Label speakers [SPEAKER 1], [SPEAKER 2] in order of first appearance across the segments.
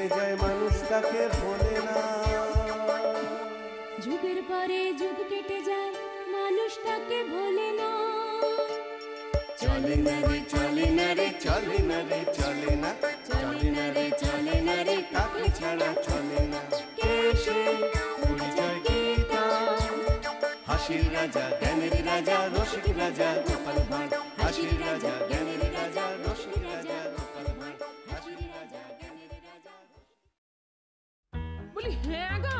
[SPEAKER 1] কেটে যায় মানুষ তাকে ভোলে না।
[SPEAKER 2] যুগের পরে যুগ কেটে যায় মানুষ তাকে ভোলে না।
[SPEAKER 1] চলে না রে চলে না রে চলে না রে চলে না, চলে না রে চলে না রে কাকে ছাড়া চলে না। কে সে পরিচয় কি তার? হাসির রাজা জ্ঞানের রাজা রসিক রাজা গোপাল ভাঁড়। হাসির রাজা জ্ঞানের রাজা রসিক রাজা গোপাল ভাঁড়। হাসির রাজা জ্ঞানের রাজা।
[SPEAKER 3] বলি হ্যাঁ গা,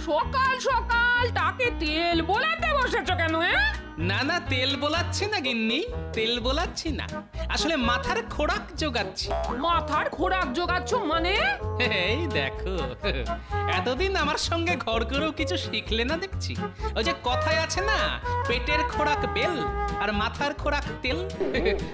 [SPEAKER 3] সকাল সকাল তাকে তেল বোলাতে বসেছো কেন?
[SPEAKER 4] না না, তেল বোলাচ্ছি না গিন্নি, তেল বোলাচ্ছি না, আসলে মাথার খোরাক জোগাচ্ছি।
[SPEAKER 3] মাথার খোরাক জোগাচ্ছ মানে?
[SPEAKER 4] এই দেখো, এতদিন আমার সঙ্গে ঘর করেও কিছু শিখলে না দেখছি। ওই যে কথায় আছে না, পেটের খোরাক বেল আর মাথার খোরাক তেল।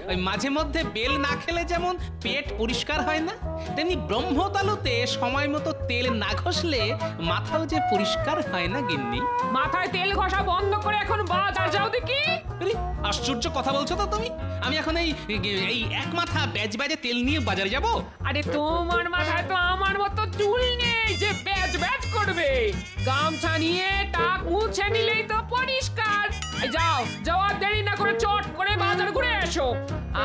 [SPEAKER 4] ওই মাঝে মধ্যে বেল না খেলে যেমন পেট পরিষ্কার হয় না, তেমনি ব্রহ্মতালুতে সময় মতো তেল না ঘষলে মাথাও যে পরিষ্কার হয় না গিন্নি।
[SPEAKER 3] মাথায় তেল ঘষা বন্ধ করে এখন বাজার যাও দেখি।
[SPEAKER 4] আশ্চর্য কথা বলছো তো তুমি। আমি এখন এই এক মাথা ব্যাজ ব্যাজে তেল নিয়ে বাজারে যাব?
[SPEAKER 3] আরে তোমার মাথায় তো আমার মতো চুল নেই যে ব্যাজ ব্যাজ করবে। গামছা নিয়ে টাক মুছে নিলেই তো পরিষ্কার। যাও যাও, আর দেরি না করে চট করে বাজার ঘুরে এসো।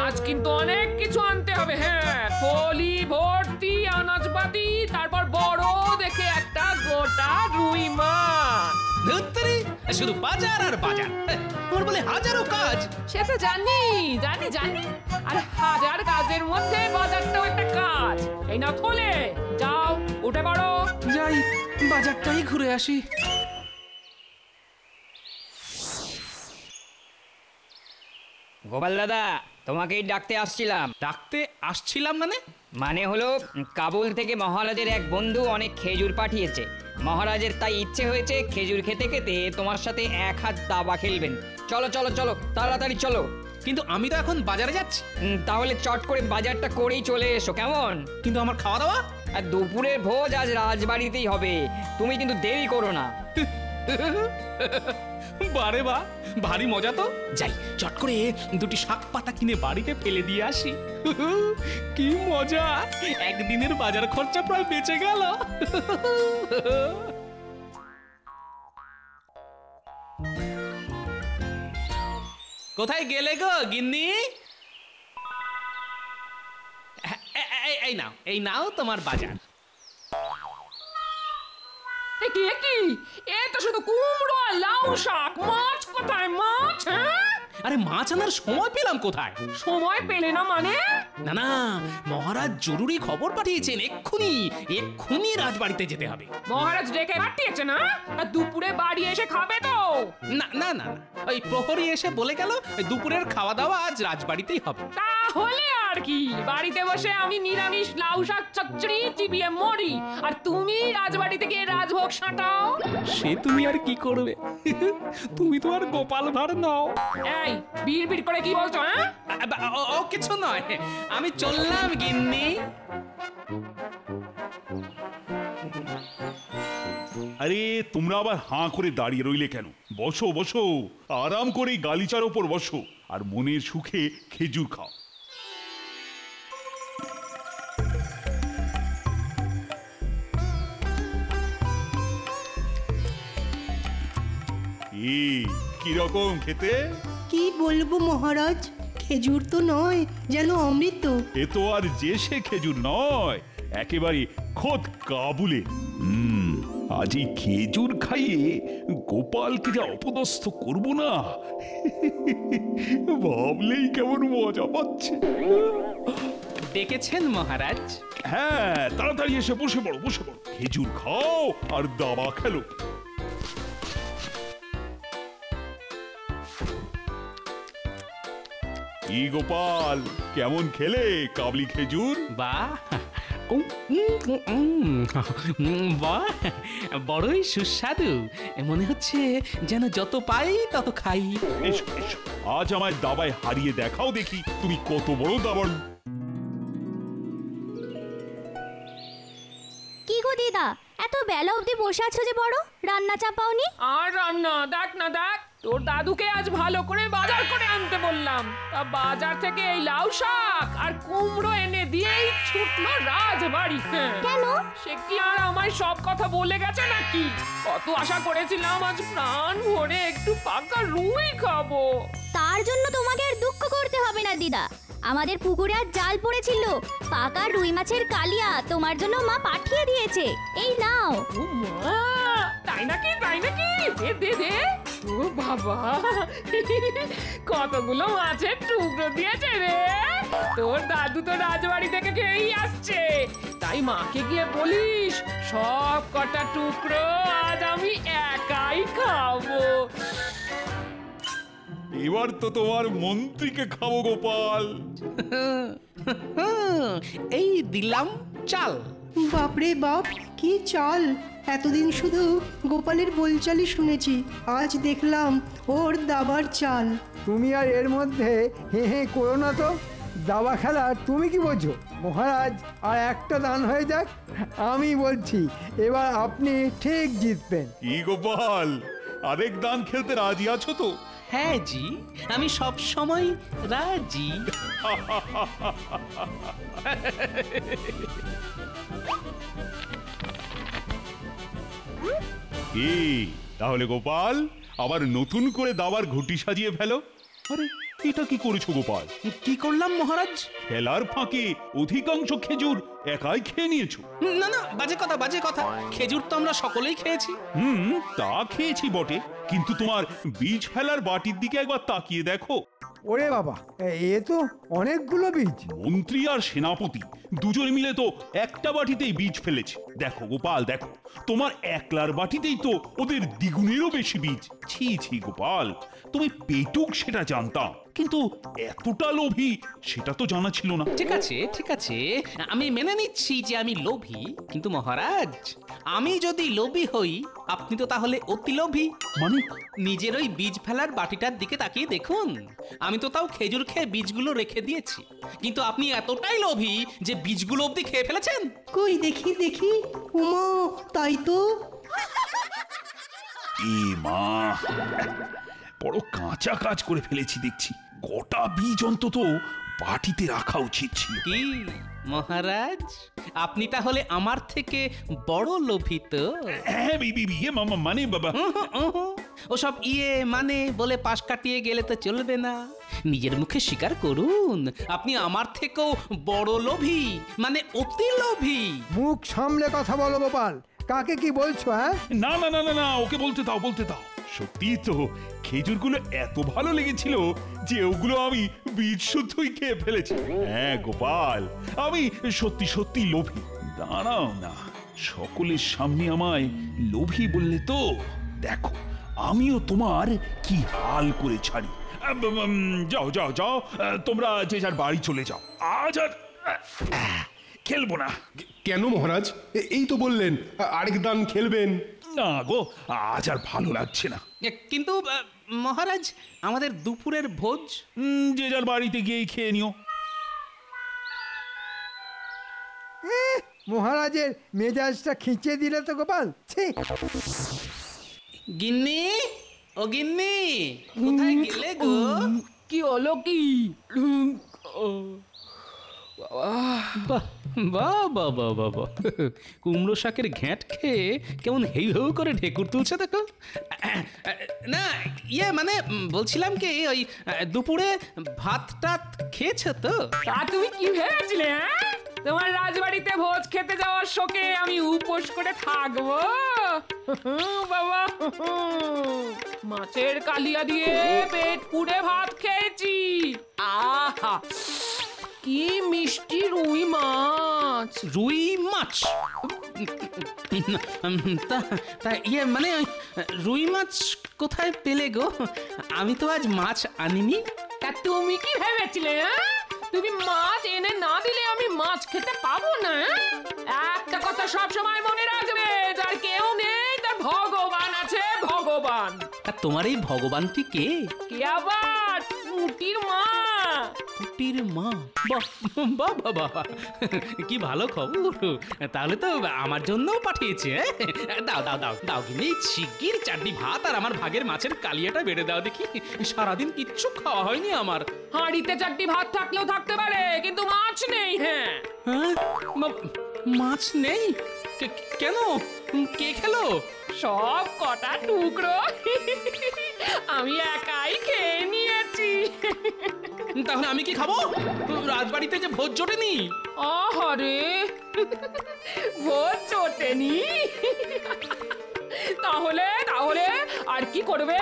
[SPEAKER 3] আজ কিন্তু অনেক কিছু আনতে হবে। হ্যাঁ, থলি ভর্তি আনাজপাতি, তারপর বড় দেখে একটা গোটা রুই মাছ।
[SPEAKER 4] ধুত্তরি, শুধু বাজার আর বাজার, তোমার বলে হাজারো কাজ।
[SPEAKER 3] সে তো জানি জানি জানি, আর হাজার কাজের মধ্যে বাজারটাও একটা কাজ। এই না থলে, যাও উঠে পড়ো।
[SPEAKER 4] যাই, বাজারটাই ঘুরে আসি।
[SPEAKER 5] গোপাল দাদা, তোমাকেই ডাকতে আসছিলাম।
[SPEAKER 4] ডাকতে আসছিলাম মানে?
[SPEAKER 5] মানে হলো, কাবুল থেকে মহারাজের এক বন্ধু অনেক খেজুর পাঠিয়েছে। মহারাজের তাই ইচ্ছে হয়েছে খেজুর খেতে খেতে তোমার সাথে এক হাত দাবা খেলবেন। চলো চলো চলো, তাড়াতাড়ি চলো।
[SPEAKER 4] কিন্তু আমি তো এখন বাজারে যাচ্ছি।
[SPEAKER 5] তাহলে চট করে বাজারটা করেই চলে এসো, কেমন?
[SPEAKER 4] কিন্তু আমার খাওয়া দাওয়া?
[SPEAKER 5] আর দুপুরের ভোজ আজ রাজবাড়িতেই হবে, তুমি কিন্তু দেরি করো না।
[SPEAKER 4] বারে বা, ভারী মজা তো। যাই, চট করে দুটি শাক পাতা কিনে বাড়িতে ফেলে দিয়ে আসি। কি মজা, একদিনের বাজার খরচা প্রায় বেঁচে গেল। কোথায় গেলে গো গিন্নি? এই নাও তোমার বাজার।
[SPEAKER 3] কি কি, এ তো শুধু কুমড়ো, লাউ শাক। মাছ কোথায়? মাছ?
[SPEAKER 4] আরে মাছ আনার সময় পেলাম কোথায়?
[SPEAKER 3] সময় পেলে না মানে?
[SPEAKER 4] না না, মহারাজ জরুরি খবর পাঠিয়েছেন, এক্ষুনি এক্ষুনি রাজবাড়িতে যেতে হবে।
[SPEAKER 3] মহারাজ ডেকে পাঠিয়েছে না? আর দুপুরে বাড়ি এসে খাবে তো?
[SPEAKER 4] না না না, ওই প্রহরী এসে বলে গেল দুপুরের খাওয়া দাওয়া আজ রাজবাড়িতেই হবে।
[SPEAKER 3] তাহলে আর কি, বাড়িতে বসে আমি নিরামিষ লাউ শাক চচ্চড়ি চিবিয়ে মরি, আর তুমি রাজবাড়িতে গিয়ে রাজভোগ সাঁটাও।
[SPEAKER 4] সে তুমি আর কি করবে, তুমি তো আর গোপাল ভাঁড় নও।
[SPEAKER 3] এই বিড় করে কি বলছো? হ্যাঁ,
[SPEAKER 4] ও কিছু নয়, আমি চললাম গিন্নি।
[SPEAKER 6] আরে তোমরা আবার হাঁ করে দাঁড়িয়ে রইলে কেন? বসো বসো, আরাম করে গালিচার ওপর বসো আর মনের সুখে খেজুর খাও। কিরকম খেতে?
[SPEAKER 7] কি বলবো মহারাজ, খেজুর তো নয়, যেন অমৃত।
[SPEAKER 6] এ তো আর যে সে খেজুর নয়, একেবারে খোদ কাবুলে। আজ এই খেজুর খাইয়ে গোপালকে যা অপদস্থ করব না, ভাবলেই কেমন মজা পাচ্ছে।
[SPEAKER 4] ডেকেছেন মহারাজ?
[SPEAKER 6] হ্যাঁ, তাড়াতাড়ি এসে বসে পড়ো বসে পড়ো, খেজুর খাও আর দাবা খেলো। কি গোপাল, কেমন খেলে কাবলি খেজুর?
[SPEAKER 4] বাহ, বাহ, বড়ই সুস্বাদু। মনে হচ্ছে যেন যত পাই তত খাই।
[SPEAKER 6] এসো এসো, আজ আমায় দাবায় হারিয়ে দেখাও দেখি তুমি কত বড় দাবাড়ু।
[SPEAKER 2] কি গো দিদা, এত বেলা অবধি বসে আছো যে? বড় রান্না চাপাওনি?
[SPEAKER 3] আর রান্না দেখ না দেখ, তোর দাদুকে আজ ভালো করে বাজার করে আনতে বললাম, তা বাজার থেকে এই লাউ শাক আর কুমড়ো এনে দিয়েই ছুটলো রাজবাড়ি।
[SPEAKER 2] কেন?
[SPEAKER 3] সে কি আর আমায় সব কথা বলে গেছে নাকি? কত আশা করেছিলাম আজ প্রাণ ভরে একটু পাকা রুই খাবো।
[SPEAKER 2] তার জন্য তোমাকে আর দুঃখ করতে হবে না দিদা। আমাদের পুকুরে আজ জাল পড়েছিল, পাকা রুই মাছের কালিয়া তোমার জন্য মা পাঠিয়ে দিয়েছে। এই নাও।
[SPEAKER 3] ও মা, তাই নাকি তাই নাকি? দে দে দে। ও বাবা, কতগুলো মাছের টুকরো দিয়েছে রে। তোর দাদু তো রাজবাড়ি থেকে খেয়েই আসছে, তাই মাকে গিয়ে বলিস সব কটা টুকরো আজ আমি একাই খাবো।
[SPEAKER 6] এবার তো তোমার মন্ত্রীকে খাবো গোপাল।
[SPEAKER 4] এই দিলাম চাল।
[SPEAKER 7] বাপরে বাপ, কি চাল! এতদিন শুধু গোপালের বলচালই শুনেছি, আজ দেখলাম ওর দাবার চাল।
[SPEAKER 8] তুমি আর এর মধ্যে হে হে করো না তো। দাবা খেলা তুমি কি বোঝো? মহারাজ আর একটা দান হয়ে যাক, আমি বলছি এবার আপনি ঠিক জিতবেন।
[SPEAKER 6] কি গোপাল, আরেক দান খেলতে রাজি আছো তো?
[SPEAKER 4] হ্যাঁ জি, আমি সব সময় রাজি।
[SPEAKER 6] কি তাহলে গোপাল, আবার নতুন করে দাবার ঘুটি সাজিয়ে ফেলো। আরে এটা কি করেছো গোপাল?
[SPEAKER 4] কি করলাম মহারাজ?
[SPEAKER 6] খেলার ফাঁকে অধিকাংশ খেজুর একাই খেয়ে নিয়েছো।
[SPEAKER 4] না না, বাজে কথা বাজে কথা। খেজুর তো আমরা সকলেই খেয়েছি।
[SPEAKER 6] তা খেয়েছি বটে, কিন্তু তোমার বীজ ফেলার বাটির দিকে একবার তাকিয়ে দেখো।
[SPEAKER 8] ওরে বাবা, এ তো অনেকগুলো বীজ।
[SPEAKER 6] মন্ত্রী আর সেনাপতি দুজনে মিলে তো একটা বাটিতেই বীজ ফেলেছে। দেখো গোপাল দেখো, তোমার একলার বাটিতেই তো ওদের দ্বিগুণেরও বেশি বীজ। ছি ছি গোপাল, তুমি পেটুক সেটা জানতাম, কিন্তু এতটা লোভী সেটা তো জানা ছিল না।
[SPEAKER 4] ঠিক আছে ঠিক আছে, আমি মেনে নিচ্ছি যে আমি লোভী, কিন্তু মহারাজ আমি যদি লোভী হই, আপনি তো তাহলে অতি লোভী।
[SPEAKER 6] মানে?
[SPEAKER 4] নিজের ওই বীজ ফেলার বাটিটার দিকে তাকিয়ে দেখুন, আমি তো তাও খেজুর খেয়ে বীজগুলো রেখে দিয়েছি, কিন্তু আপনি এতটাই লোভী যে বীজগুলো অবধি খেয়ে ফেলেছেন।
[SPEAKER 7] কই দেখি দেখি। উমা, তাই তো।
[SPEAKER 6] এ মা, বড় কাঁচা কাজ করে ফেলেছি দেখছি। গোটা বীজ অন্তত বাটিতে রাখা উচিত ছিল।
[SPEAKER 4] কি মহারাজ, আপনি তাহলে আমার থেকে বড় লোভী তো?
[SPEAKER 6] হ্যাঁ মামা, মানে বাবা,
[SPEAKER 4] ওসব মানে বলে পাশ কাটিয়ে গেলে তো চলবে না। নিজের মুখে স্বীকার করুন, আপনি আমার থেকেও বড় লোভী, মানে অতি লোভী।
[SPEAKER 8] মুখ সামলে কথা বলো গোপাল, কাকে কি বলছো? হ্যাঁ,
[SPEAKER 6] না না না না না, ওকে বলতে দাও বলতে দাও। সত্যি তো খেজুরগুলো এত ভালো লেগেছিল যে ওগুলো আমি বীজ শুদ্ধই খেয়ে ফেলেছি। হ্যাঁ গোপাল, আমি সত্যি সত্যি লোভী। দাঁড়াও না, সকলের সামনে আমায় লোভী বললে তো, দেখো আমিও তোমার কি হাল করে ছাড়ি। যাও যাও যাও, তোমরা যে যার বাড়ি চলে যাও। আজ আর খেলবো না।
[SPEAKER 9] কেন মহারাজ? এই তো বললেন আরেক দান খেলবেন।
[SPEAKER 6] না গো, আজ আর ভালো লাগছে না।
[SPEAKER 4] কিন্তু মহারাজ, আমাদের দুপুরের ভোজ?
[SPEAKER 6] যে যার বাড়িতে গিয়েই খেয়ে নিও।
[SPEAKER 8] মহারাজের মেজাজটা খিঁচে দিলে তো গোপাল। ছি!
[SPEAKER 4] গিন্নি, ও গিন্নি, কোথায় গেলে গো?
[SPEAKER 3] কি হলো কি?
[SPEAKER 4] বাহ বাহ বাহ বাহ বাহ বাহ, কুমড়ো শাকের ঘ্যাঁট খেয়ে কেমন হেউ হেউ করে ঢেকুর তুলছে দেখো। না মানে বলছিলাম কি, ওই দুপুরে ভাত টাত খেয়েছো তো?
[SPEAKER 3] তা তুমি কি ভেবেছিলে? হ্যাঁ, তোমার রাজবাড়িতে ভোজ খেতে যাওয়ার শোকে আমি উপোস করে থাকবো? বাবা, মাছের কালিয়া দিয়ে পেট পুড়ে ভাত খেয়েছি। আহা, কি মিষ্টি রুই মাছ।
[SPEAKER 4] রুই মাছ? তা মানে রুই মাছ কোথায় পেলে গো? আমি তো আজ মাছ আনিনি।
[SPEAKER 3] তা তুমি কি ভেবেছিলে? তুমি মাছ এনে না দিলে আমি মাছ খেতে পাবো না? একটা কথা সব সময় মনে রাখবে, যার কেউ নেই তার ভগবান আছে, ভগবান।
[SPEAKER 4] আর তোমার এই ভগবানটি কে?
[SPEAKER 3] কে আবার? মুটির মা।
[SPEAKER 4] পুটির মা, বাহ বাহ বাহ বাহ, কি ভালো খবর। তাহলে তো আমার জন্যও পাঠিয়েছে। দাও দাও দাও দাও, কিন্তু শিগগির 4টি ভাত আর আমার ভাগের মাছের কালিয়াটা বেড়ে দাও দেখি। সারাদিন কিচ্ছু খাওয়া হয়নি আমার।
[SPEAKER 3] হাঁড়িতে 4টি ভাত থাকলেও থাকতে পারে, কিন্তু মাছ নেই। হ্যাঁ,
[SPEAKER 4] হ্যাঁ, মাছ নেই? কেন? কে খেলো?
[SPEAKER 3] সব কটা টুকরো আমি একাই খেয়ে নিয়েছি।
[SPEAKER 4] তাহলে আমি কি খাবো? রাজবাড়িতে যে ভোজ জোটেনি।
[SPEAKER 3] আহারে, ভোজ জোটেনি? তাহলে তাহলে আর কি করবে?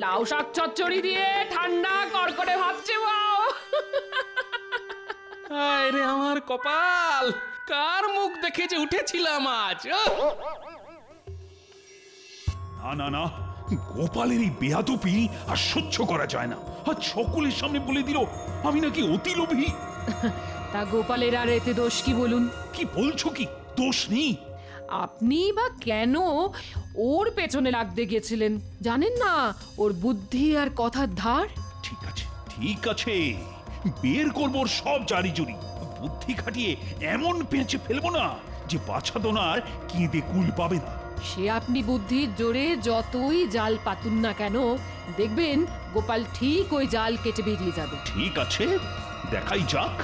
[SPEAKER 3] লাউ শাক চচ্চড়ি দিয়ে ঠান্ডা কড়কড়ে ভাত চেবাও।
[SPEAKER 4] আরে আমার কপাল, কার মুখ দেখে যে উঠেছিলাম আজ।
[SPEAKER 6] না না না, গোপালের এই বেয়াদপি আর সহ্য করা যায় না। আর সকলের সামনে বলে দিল আমি নাকি অতি লোভী।
[SPEAKER 3] তা গোপালের আর এতে দোষ কি বলুন?
[SPEAKER 6] কি বলছো, কি দোষ নেই?
[SPEAKER 3] আপনি বা কেন ওর পেছনে লাগতে গেছিলেন? জানেন না ওর বুদ্ধি আর কথার ধার?
[SPEAKER 6] ঠিক আছে ঠিক আছে, বের করবো ওর সব জারি জুরি। বুদ্ধি খাটিয়ে এমন পেঁচে ফেলবো না যে বাছা দোনার কেঁদে কুল পাবে না।
[SPEAKER 3] সে আপনি বুদ্ধির জোরে যতই জাল পাতুন না কেন, দেখবেন গোপাল ঠিক ওই জাল কেটে বেরিয়ে যাবে।
[SPEAKER 6] ঠিক আছে, দেখাই যাক।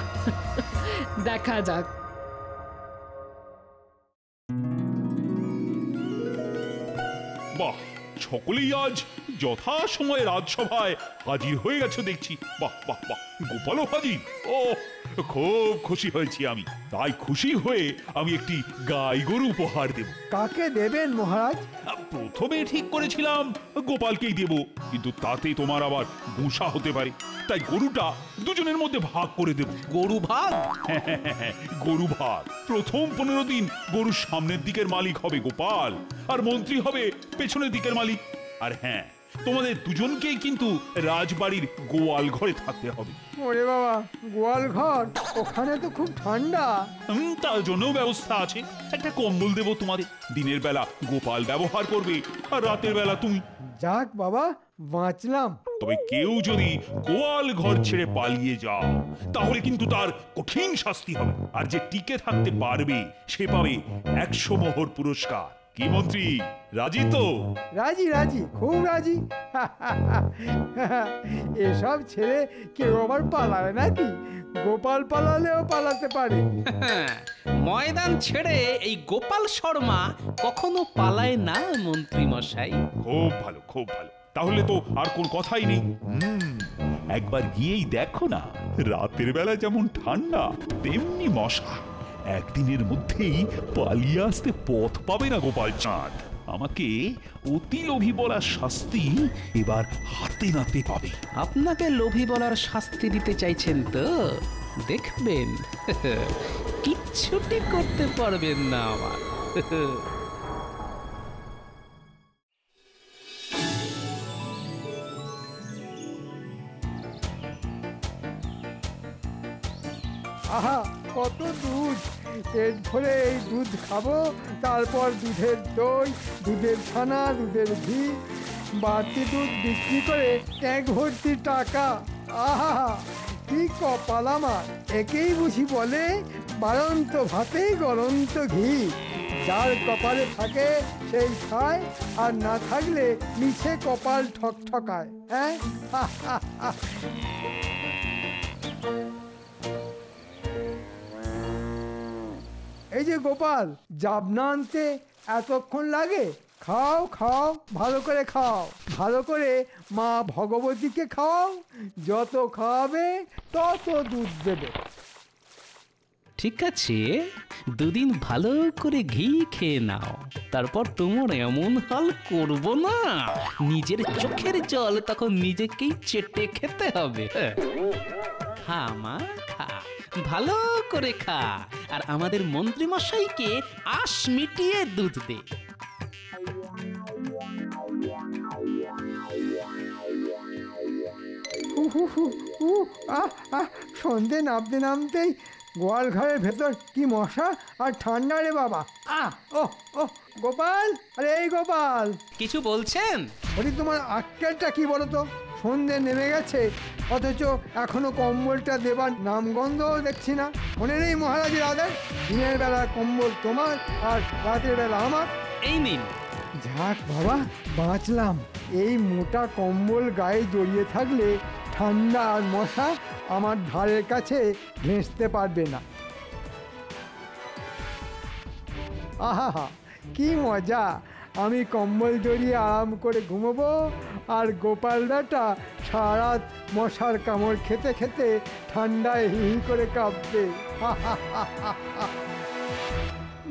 [SPEAKER 3] দেখা যাক।
[SPEAKER 6] বাহ, সকলেই আজ যথা সময়ে রাজসভায় হাজির হয়ে গেছে দেখছি। বাহ বাহ বাহ, গোপালও হাজির। ও, খুব খুশি হয়েছি আমি। তাই খুশি হয়ে আমি একটি গাই গরু উপহার দেব।
[SPEAKER 8] কাকে দেবেন মহারাজ?
[SPEAKER 6] প্রথমে ঠিক করেছিলাম গোপালকেই দেব, কিন্তু তাতে তোমার আবার গুঁসা হতে পারে। তাই গরুটা দুজনের মধ্যে ভাগ করে দেব।
[SPEAKER 4] গরু ভাগ?
[SPEAKER 6] গরু ভাগ। প্রথম 15 দিন গরুর সামনের দিকের মালিক হবে গোপাল, আর মন্ত্রী হবে পেছনের দিকের মালিক। আর হ্যাঁ, তোমাদের দুজনকেই কিন্তু রাজবাড়ির গোয়াল ঘরে থাকতে হবে।
[SPEAKER 8] ওরে বাবা, গোয়াল ঘর? ওখানে তো খুব ঠান্ডা।
[SPEAKER 6] তার জন্য ব্যবস্থা আছে। একটা কম্বল দেব তোমাদের। দিনের বেলা গোপাল ব্যবহার করবে, আর রাতের বেলা তুমি।
[SPEAKER 8] যাক বাবা, বাঁচলাম।
[SPEAKER 6] তবে কেউ যদি গোয়াল ঘর ছেড়ে পালিয়ে যাও, তাহলে কিন্তু তার কঠিন শাস্তি হবে। আর যে টিকে থাকতে পারবে সে পাবে 100 মোহর পুরস্কার। কি মন্ত্রী, রাজি তো?
[SPEAKER 8] রাজি রাজি, খুব রাজি। এসব ছেড়ে কেউ আবার পালায় নাকি? গোপাল পালালেও পালাতে পারে।
[SPEAKER 4] ময়দান ছেড়ে এই গোপাল শর্মা কখনো পালায় না মন্ত্রী মশাই।
[SPEAKER 6] খুব ভালো খুব ভালো, তাহলে তো আর কোন কথাই নেই। একবার গিয়েই দেখো না, রাতের বেলা যেমন ঠান্ডা তেমনি মশা। একদিনের মধ্যেই পালিয়ে আসতে পথ পাবে না গোপাল চাঁদ। আমাকে অতি লোভী বলার শাস্তি এবার হাতে নাতে পাবে।
[SPEAKER 4] আপনাকে লোভী বলার শাস্তি দিতে চাইছেন তো? দেখবেন, কিচ্ছুটি করতে পারবেন না আমার।
[SPEAKER 8] আহা, কত দুধ! পেট ভরে এই দুধ খাবো, তারপর দুধের দই, দুধের ছানা, দুধের ঘি, বাড়তি দুধ বিক্রি করে ট্যাঙ্ক ভর্তি টাকা। আহা, কি কপাল আমার! একেই বুঝি বলে বাড়ন্ত ভাতেই গড়ন্ত ঘি। যার কপালে থাকে সেই খায়, আর না থাকলে মিছে কপাল ঠকঠকায়। হ্যাঁ, এই যে গোপাল, জাবনা আনতে এতক্ষণ লাগে? খাও খাও, ভালো করে খাও, ভালো করে মা ভগবতীকে খাও। যত খাওয়াবে তত দুধ দেবে।
[SPEAKER 4] ঠিক আছে, দুদিন ভালো করে ঘি খেয়ে নাও, তারপর তোমার এমন হাল করব না, নিজের চোখের জল তখন নিজেকেই চেটে খেতে হবে। খা মা খা, ভালো করে খা, আর আমাদের মন্ত্রী মশাইকে আশ মিটিয়ে দুধ দে।
[SPEAKER 8] সন্ধে নামতে নামতেই গোয়াল ঘরের ভেতর কি মশা আর ঠান্ডা রে বাবা। ও গোপাল, আরে এই গোপাল,
[SPEAKER 4] কিছু বলছেন?
[SPEAKER 8] ওটি তোমার আক্কেলটা কি বলো তো? সন্ধে নেমে গেছে, অথচ এখনো কম্বলটা দেবার নামগন্ধও দেখছি না। মনে নেই মহারাজের আদেশ, দিনের বেলা কম্বল তোমার আর রাতের বেলা আমার।
[SPEAKER 4] এই নিন।
[SPEAKER 8] যাক বাবা, বাঁচলাম। এই মোটা কম্বল গায়ে জড়িয়ে থাকলে ঠান্ডা আর মশা আমার ধারের কাছে ঘেঁষতে পারবে না। আহা, কি মজা! আমি কম্বল জড়িয়ে আরাম করে ঘুমোবো, আর গোপাল বেটা সারা রাত মশার কামড় খেতে খেতে ঠান্ডায় হি হি করে কাঁপবে।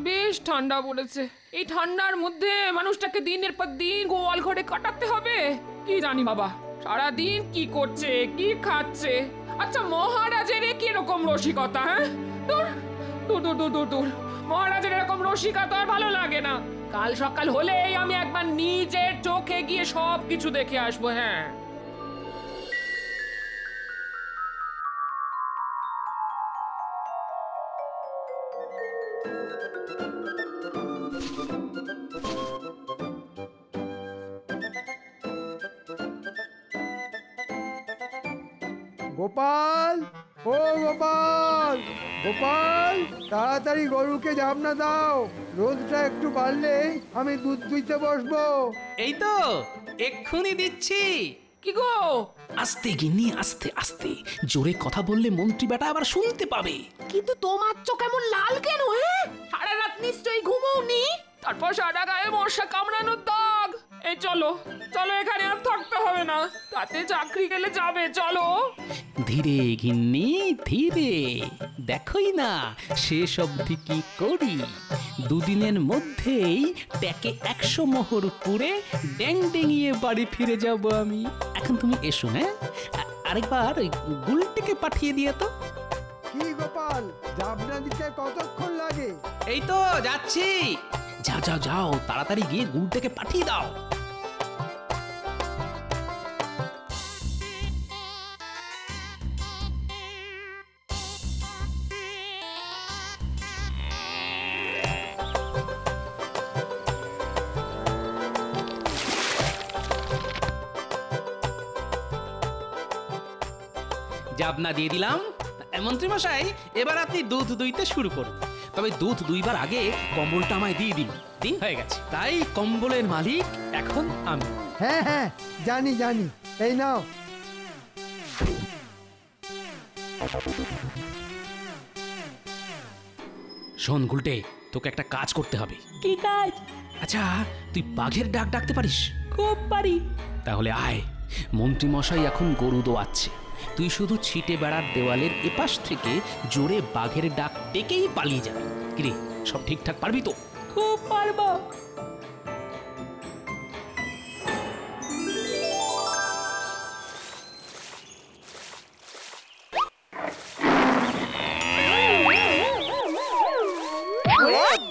[SPEAKER 3] বেশ ঠান্ডা পড়েছে। এই ঠান্ডার মধ্যে মানুষটাকে দিনের পর দিন গোয়াল ঘরে কাটাতে হবে। কি জানি বাবা, সারা দিন কি করছে, কি খাচ্ছে। আচ্ছা, মহারাজের কিরকম রসিকতা? হ্যাঁ, দূর দূর দূর দূর দূর দূর, মহারাজের এরকম রসিকতা আর ভালো লাগে না। কাল সকাল হলেই আমি একবার নিজের চোখে গিয়ে সব কিছু দেখে আসবো। হ্যাঁ,
[SPEAKER 8] গোপাল, ও গোপাল, গোপাল, তাড়াতাড়ি গরুকে জাবনা দাও। রোদটা একটু বাড়লে আমি দুধ দুইতে বসবো।
[SPEAKER 4] এই তো এক্ষুনি দিচ্ছি।
[SPEAKER 3] কি গো?
[SPEAKER 4] আস্তে গিন্নি, আস্তে আস্তে, জোরে কথা বললে মন্ত্রী বেটা আবার শুনতে পাবে।
[SPEAKER 3] কিন্তু তোমার চোখ এমন লাল কেন? হ্যাঁ, সারা রাত নিশ্চয়ই ঘুমোওনি। তারপর সারা গায়ে মশা কামড়ানোর দাগ। এই চলো চলো, এখানে আর থাকতে হবে না, তাতে চাকরি গেলে যাবে। চলো।
[SPEAKER 4] ধীরে গিন্নি, ধীরে, দেখোই না শেষ অবধি কি করি। দুদিনের মধ্যেই ট্যাকে 100 মোহর পুরে ড্যাং ডেঙিয়ে বাড়ি ফিরে যাব আমি। এখন তুমি এসো। হ্যাঁ, আরেকবার ওই গুলটিকে পাঠিয়ে দিয়ে তো।
[SPEAKER 8] কি গোপাল, জাবনা দিতে কতক্ষণ লাগে?
[SPEAKER 4] এই তো যাচ্ছি। যাও যাও যাও, তাড়াতাড়ি গিয়ে গুলটিকে পাঠিয়ে দাও। জাবনা দিয়ে দিলাম। মন্ত্রী মশাই, এবার আপনি দুধ দুইতে শুরু করুন। তবে দুধ দুইবার আগে কম্বলটা আমায় দিয়ে দিন। দিন হয়ে গেছে, তাই কম্বলের মালিক এখন আমি।
[SPEAKER 8] হ্যাঁ হ্যাঁ, জানি জানি, এই নাও।
[SPEAKER 4] শোন গুলটে, তোকে একটা কাজ করতে হবে।
[SPEAKER 10] কি কাজ?
[SPEAKER 4] আচ্ছা, তুই বাঘের ডাক ডাকতে পারিস?
[SPEAKER 10] খুব পারি।
[SPEAKER 4] তাহলে আয়, মন্ত্রী মশাই এখন গরু দোয়াচ্ছে। তুই শুধু ছিটে বেড়ার দেওয়ালের এপাশ থেকে জোরে বাঘের ডাক ডেকেই পালিয়ে যাবি। কিরে, সব ঠিকঠাক পারবি তো?
[SPEAKER 10] খুব পারবো।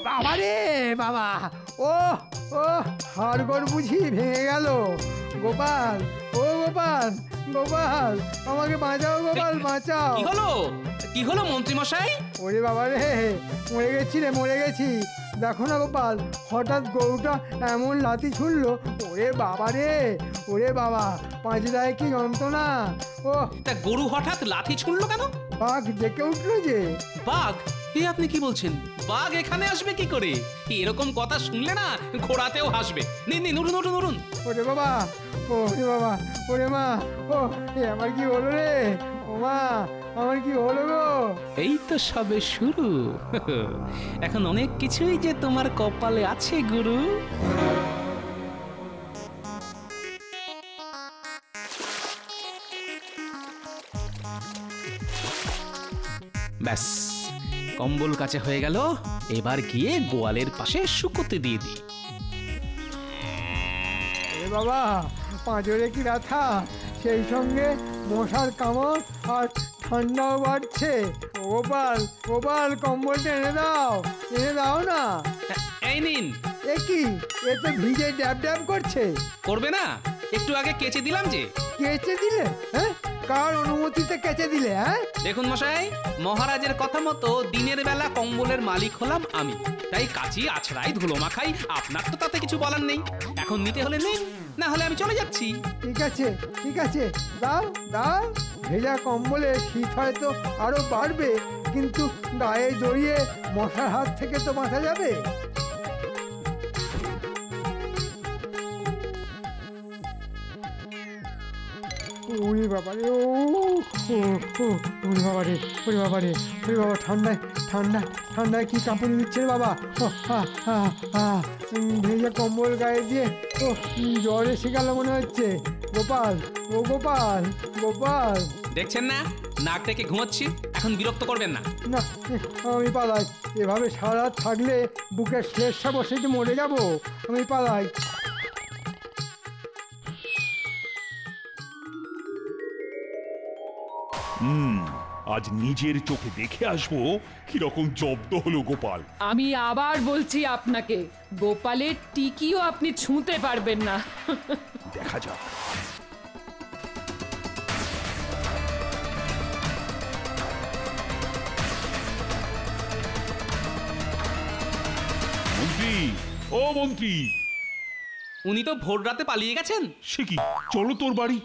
[SPEAKER 8] বাবা রে বাবা, ও ও হাড়গোড় বুঝি ভেঙে গেল। গোপাল, ও গোপাল, গোপাল, আমাকে বাঁচাও গোপাল, বাঁচাও।
[SPEAKER 4] কি হলো? কি হলো মন্ত্রী মশাই?
[SPEAKER 8] ওরে বাবা রে, মরে গেছি রে, মরে গেছি। দেখো না গোপাল, হঠাৎ গরুটা এমন লাথি ছুড়লো। ওরে বাবা রে, ওরে বাবা, পাঁচটায় কি যন্ত্রণা। ও,
[SPEAKER 4] তা গরু হঠাৎ লাথি ছুঁড়লো কেন?
[SPEAKER 8] বাঘ ডেকে উঠলো যে।
[SPEAKER 4] বাঘ? এ আপনি কি বলছেন? বাঘ এখানে আসবে কি করে? এরকম কথা শুনলে না ঘোড়াতেও হাসবে। নিন নিন, উঠুন উঠুন উঠুন।
[SPEAKER 8] ওরে বাবা, ওরে বাবা, ওরে মা, ও এ আমার কি হলো রে? ও মা, আমার কি হলো গো?
[SPEAKER 4] এই তো সবে শুরু। এখন অনেক কিছুই যে তোমার কপালে আছে গুরু। ব্যাস, কম্বল কাছে হয়ে গেল। এবার গিয়ে গোয়ালের পাশে শুকোতে দিয়ে দিই।
[SPEAKER 8] ওরে বাবা, পাঁজরে কি ব্যথা, সেই সঙ্গে মশার কামড় আর ঠান্ডাও বাড়ছে। ও গোপাল, গোপাল, কম্বলটা এনে দাও, এনে দাও না।
[SPEAKER 4] এই নিন।
[SPEAKER 8] এ কি, এ তো ভিজে ড্যাব ড্যাব করছে।
[SPEAKER 4] করবে না? একটু আগে কেচে দিলাম যে।
[SPEAKER 8] কেচে দিলে? হ্যাঁ, কার অনুমতিতে কেচে দিলে? হ্যাঁ,
[SPEAKER 4] দেখুন মশাই, মহারাজের কথা মতো দিনের বেলা কম্বলের মালিক হলাম আমি, তাই কাচি আছড়াই ধুলো মাখাই, আপনার তো তাতে কিছু বলার নেই। এখন নিতে হলে নিন। না হলে আমি চলে যাচ্ছি।
[SPEAKER 8] ঠিক আছে, দাও দাও। ভেজা কম্বলে শীত হয়তো আরো বাড়বে, কিন্তু গায়ে জড়িয়ে মশার হাত থেকে তো বাঁচা যাবে। ওরে বাবা রে, ওরে বাবা রে, ওরে বাবা রে, ওরে বাবা, ঠান্ডায় কি কাঁপুনি দিচ্ছে রে বাবা। ভেজা কম্বল গায়ে দিয়ে জ্বর এসে গেল মনে হচ্ছে। গোপাল, ও গোপাল, গোপাল,
[SPEAKER 4] দেখছেন না নাক ডেকে ঘুমাচ্ছি, এখন বিরক্ত করবেন না।
[SPEAKER 8] না আমি পালাই, এভাবে সারা রাত থাকলে বুকের শ্লেষা বসে যে মরে যাব। আমি পালাই।
[SPEAKER 6] আজ নিজের চোখে দেখে আসবো কিরকম জব্দ হলো গোপাল।
[SPEAKER 3] আমি আবার বলছি আপনাকে, গোপালের টিকিও আপনি ছুঁতে পারবেন না।
[SPEAKER 6] দেখা যাক। মন্ত্রী, ও মন্ত্রী।
[SPEAKER 4] উনি তো ভোর রাতে পালিয়ে গেছেন।
[SPEAKER 6] সে কি, চলো তোর বাড়ি।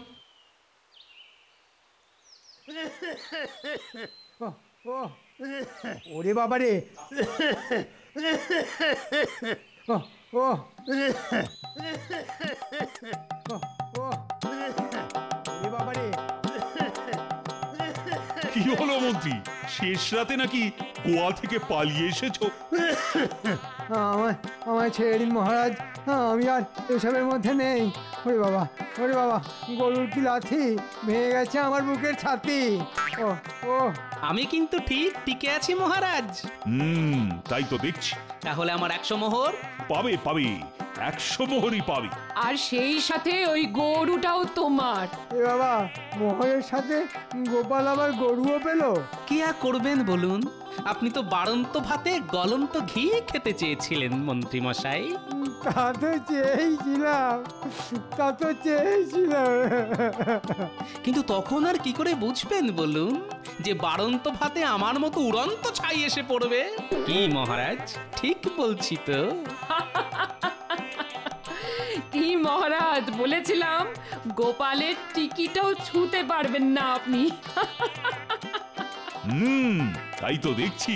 [SPEAKER 8] ওরে বাবা রে, বাবা রে,
[SPEAKER 6] কি হলো মন্ত্রী, শেষ রাতে নাকি গোয়া থেকে পালিয়ে এসেছো?
[SPEAKER 8] আমায় ছেড়ে দিন মহারাজ, আমি আর এসবের মধ্যে নেই। ওরে বাবা, ওরে বাবা, গরুর কি লাথি, ভেঙে গেছে আমার বুকের ছাতি। ও
[SPEAKER 4] আমি কিন্তু ঠিক টিকে আছি মহারাজ।
[SPEAKER 6] তাই তো দেখছি।
[SPEAKER 4] তাহলে আমার 100 মোহর
[SPEAKER 6] পাবে, 100 মোহরই পাবে।
[SPEAKER 3] আর সেই সাথে ওই গরুটাও তোমার।
[SPEAKER 8] এ বাবা, মোহরের সাথে গোপাল আবার গরুও পেলো।
[SPEAKER 4] কি আর করবেন বলুন, আপনি তো বাড়ন্ত ভাতে গলন্ত ঘি খেতে চেয়েছিলেন মন্ত্রী মশাই।
[SPEAKER 8] তা তো চেয়েছিলাম।
[SPEAKER 4] কিন্তু তখন আর কি করে বুঝবেন বলুন যে বাড়ন্ত ভাতে আমার মতো উড়ন্ত ছাই এসে পড়বে? কি মহারাজ, ঠিক বলছি তো?
[SPEAKER 3] কি মহারাজ, বলেছিলাম গোপালের টিকিটাও ছুঁতে পারবেন না আপনি।
[SPEAKER 6] তাই তো দেখছি।